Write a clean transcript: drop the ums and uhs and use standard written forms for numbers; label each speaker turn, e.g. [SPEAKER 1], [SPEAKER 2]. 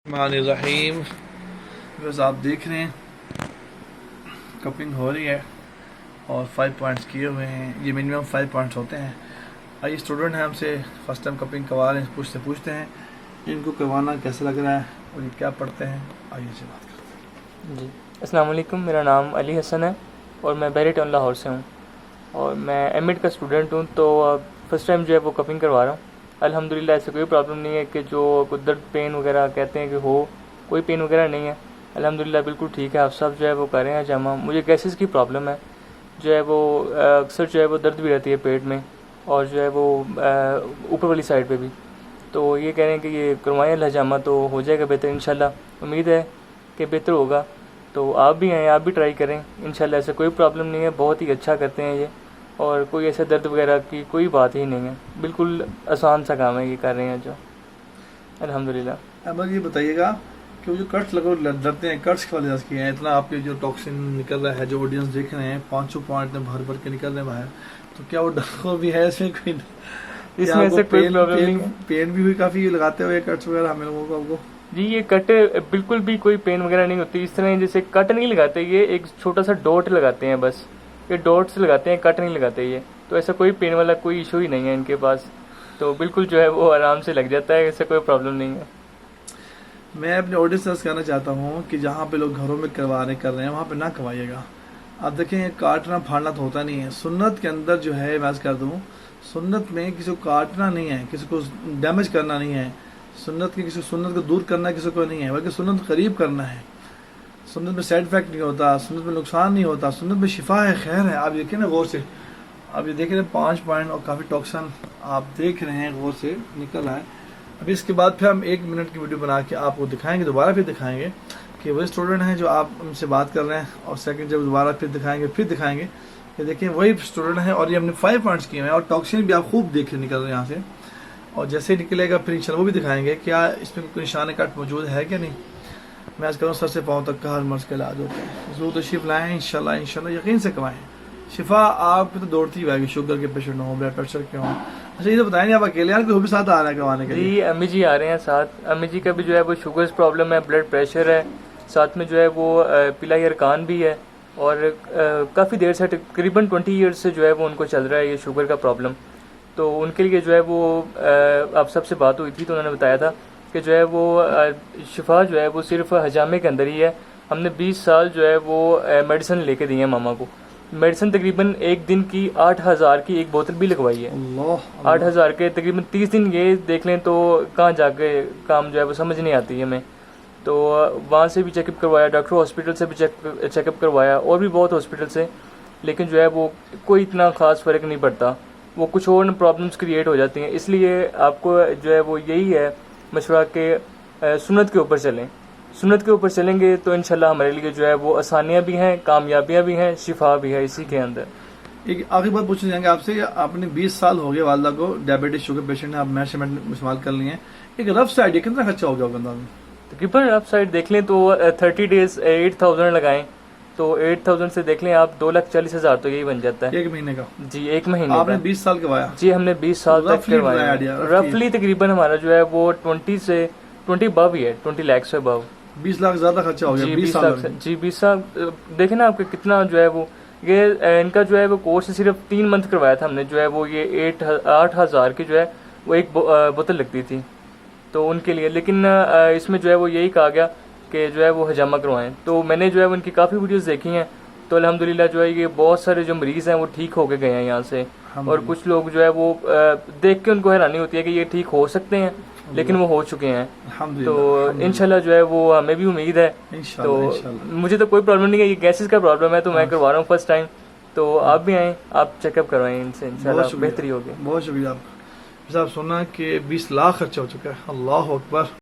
[SPEAKER 1] रहीम। बस आप देख रहे हैं कपिंग हो रही है और 5 पॉइंट्स किए हुए हैं। ये मिनिमम 5 पॉइंट्स होते हैं। आइए स्टूडेंट हैं, हमसे फर्स्ट टाइम कपिंग करवा रहे हैं, पूछते हैं इनको करवाना कैसा लग रहा है और ये क्या पढ़ते हैं। आइए से बात करते हैं।
[SPEAKER 2] जी अस्सलाम वालेकुम, मेरा नाम अली हसन है और मैं बैरिटन लाहौर से हूँ और मैं एमएड का स्टूडेंट हूँ। तो फर्स्ट टाइम जो है वो कपिंग करवा रहा हूँ। अल्हम्दुलिल्लाह ऐसे कोई प्रॉब्लम नहीं है कि जो कुछ दर्द पेन वगैरह कहते हैं कि हो, कोई पेन वगैरह नहीं है। अल्हम्दुलिल्लाह बिल्कुल ठीक है। आप सब जो है वो कर रहे हैं जमा। मुझे गैसेस की प्रॉब्लम है, जो है वो अक्सर जो है वो दर्द भी रहती है पेट में और जो है वो ऊपर वाली साइड पे भी। तो ये कह रहे हैं कि ये करवाएं लहजामा तो हो जाएगा बेहतर इंशाल्लाह। उम्मीद है कि बेहतर होगा। तो आप भी आएँ, आप भी ट्राई करें इंशाल्लाह। ऐसे कोई प्रॉब्लम नहीं है, बहुत ही अच्छा करते हैं ये और कोई ऐसे दर्द वगैरह की कोई बात ही नहीं है। बिल्कुल आसान सा काम है ये कर रहे हैं जो, अल्हम्दुलिल्लाह।
[SPEAKER 1] अब ये बताइएगा कि वो जो कट्स डरते हैं, कट्स की वजह से किए हैं इतना, आपके जो टॉक्सिन निकल रहा है, जो ऑडियंस देख रहे हैं 500 पॉइंट में भर भर के निकल रहे हैं बाहर, तो क्या वो डर को भी है इसमें कोई?
[SPEAKER 2] इसमें ऐसे कोई प्रॉब्लम नहीं।
[SPEAKER 1] पेन भी हुई काफी लगाते हुए कट्स वगैरह हमें लोगों को? आपको
[SPEAKER 2] जी ये कट बिल्कुल भी कोई पेन वगैरह नहीं होती। इस तरह जैसे कट नहीं लगाते, ये एक छोटा सा डॉट लगाते हैं बस, ये डॉट्स लगाते हैं, कट नहीं लगाते ये। तो ऐसा कोई पेन वाला कोई इशू ही नहीं है इनके पास। तो बिल्कुल जो है वो आराम से लग जाता है, ऐसा कोई प्रॉब्लम नहीं है।
[SPEAKER 1] मैं अपने ऑडियंस से कहना चाहता हूँ कि जहाँ पे लोग घरों में कर रहे हैं वहाँ पे ना करवाइएगा। आप देखें काटना फाड़ना तो होता नहीं है। सुन्नत के अंदर जो है मैं कर दूँ, सुन्नत में किसी को काटना नहीं है, किसी को डैमेज करना नहीं है। सुन्नत की किसी सुन्नत को दूर करना किसी को नहीं है, बल्कि सुन्नत करीब करना है। सुन्नत में साइड इफेक्ट नहीं होता, सुन्नत में नुकसान नहीं होता, सुन्नत में शिफा है, खैर है। आप देखिए ना गौर से, आप ये देख रहे हैं 5 पॉइंट और काफ़ी टॉक्सन आप देख रहे हैं गौर से निकल रहा है। अभी इसके बाद फिर हम 1 मिनट की वीडियो बना के आपको दिखाएंगे, दोबारा फिर दिखाएंगे कि वही स्टूडेंट हैं जो आप उनसे बात कर रहे हैं, और सेकंड जब दोबारा फिर दिखाएंगे कि देखिए वही स्टूडेंट हैं और ये हमने 5 पॉइंट्स किए हैं और टॉक्सिन भी आप खूब देख निकल रहे हैं यहाँ से। और जैसे ही निकलेगा फिर इंशाल्लाह वो भी दिखाएंगे क्या इसमें कोई निशान कट मौजूद है क्या नहीं। मैं आज करूँ सर से पाँव तक का हर मर्ज का इलाज होता है। ज़रूर तशरीफ लाएँ, इंशाल्लाह यकीन से करवाएं। शिफा आपकी तो दौड़ती रहेगी, शुगर के पेशेंट हो, ब्लड प्रेशर के हो। अच्छा ये तो बताएंगे आप अकेले यार, कोई भी साथ आ रहा है करवाने के लिए?
[SPEAKER 2] जी अम्मी जी आ रहे हैं साथ। अम्मी जी का भी जो है वो शुगर प्रॉब्लम है, ब्लड प्रेशर है, साथ में जो है वो पिलाई अरकान भी है और काफ़ी देर से तकरीबन 20 ईयर्स से जो है वो उनको चल रहा है ये शुगर का प्रॉब्लम। तो उनके लिए जो है वो आप सबसे बात हुई थी तो उन्होंने बताया था कि जो है वो शिफा जो है वो सिर्फ हजामे के अंदर ही है। हमने 20 साल जो है वो मेडिसिन लेके दी है मामा को। मेडिसिन तकरीबन एक दिन की 8,000 की एक बोतल भी लगवाई है। 8,000 के तकरीबन 30 दिन ये देख लें तो कहाँ जाके काम जो है वो समझ नहीं आती है हमें। तो वहाँ से भी चेकअप करवाया, डॉक्टर हॉस्पिटल से भी चेकअप करवाया और भी बहुत हॉस्पिटल से, लेकिन जो है वो कोई इतना ख़ास फ़र्क नहीं पड़ता। वो कुछ और प्रॉब्लम्स क्रिएट हो जाती हैं। इसलिए आपको जो है वो यही है मशवरा के सुन्नत के ऊपर चलें। सुन्नत के ऊपर चलेंगे तो इंशाल्लाह हमारे लिए जो है वो आसानियाँ भी हैं, कामयाबियाँ भी हैं, शिफा भी है इसी के अंदर।
[SPEAKER 1] एक आखिरी बात पूछना चाहेंगे आपसे, आपने 20 साल हो गए वालदा को डायबिटीज शुगर पेशेंट है, आप मेडिसिन इस्तेमाल कर लिए हैं, एक रफ सा आइडिया कितना खर्चा हो गया होगा अंदाज़ा?
[SPEAKER 2] तकरीबन रफ साइड देख लें तो 30 डेज 8,000 लगाएं तो 8,000 से देख लें आप 2,40,000 तो यही बन जाता है
[SPEAKER 1] 1 महीने का।
[SPEAKER 2] जी 1 महीने
[SPEAKER 1] आपने 20 साल करवाया?
[SPEAKER 2] जी हमने 20 साल तक करवाया। रफली तकरीबन हमारा जो है वो 20 अबव ही है, 20 लाख से अबव।
[SPEAKER 1] 20 लाख ज्यादा खर्चा हो गया 20 साल में।
[SPEAKER 2] जी 20 साल देखे ना आपके कितना जो है वो ये इनका जो है वो कोर्स सिर्फ 3 मंथ करवाया था हमने। जो है वो ये 8,000 की जो है वो एक बोतल लगती थी तो उनके लिए। लेकिन इसमें जो है वो यही कहा गया कि जो है वो हजामा करवाएं। तो मैंने जो है उनकी काफ़ी वीडियोस देखी हैं तो अल्हम्दुलिल्लाह जो है ये बहुत सारे जो मरीज़ हैं वो ठीक हो के गए हैं यहाँ से। और कुछ लोग जो है वो देख के उनको हैरानी होती है कि ये ठीक हो सकते हैं, लेकिन वो हो चुके हैं। तो इंशाल्लाह जो है वो हमें भी उम्मीद है। तो मुझे तो कोई प्रॉब्लम नहीं है, ये गैसेस का प्रॉब्लम है तो मैं करवा रहा हूँ फर्स्ट टाइम। तो आप भी आएँ, आप चेकअप करवाएं इनसे, इंशाल्लाह बेहतरी होगी।
[SPEAKER 1] बहुत शुक्रिया आपका। आप सुना कि 20 लाख खर्चा हो चुका है। अल्लाह अकबर।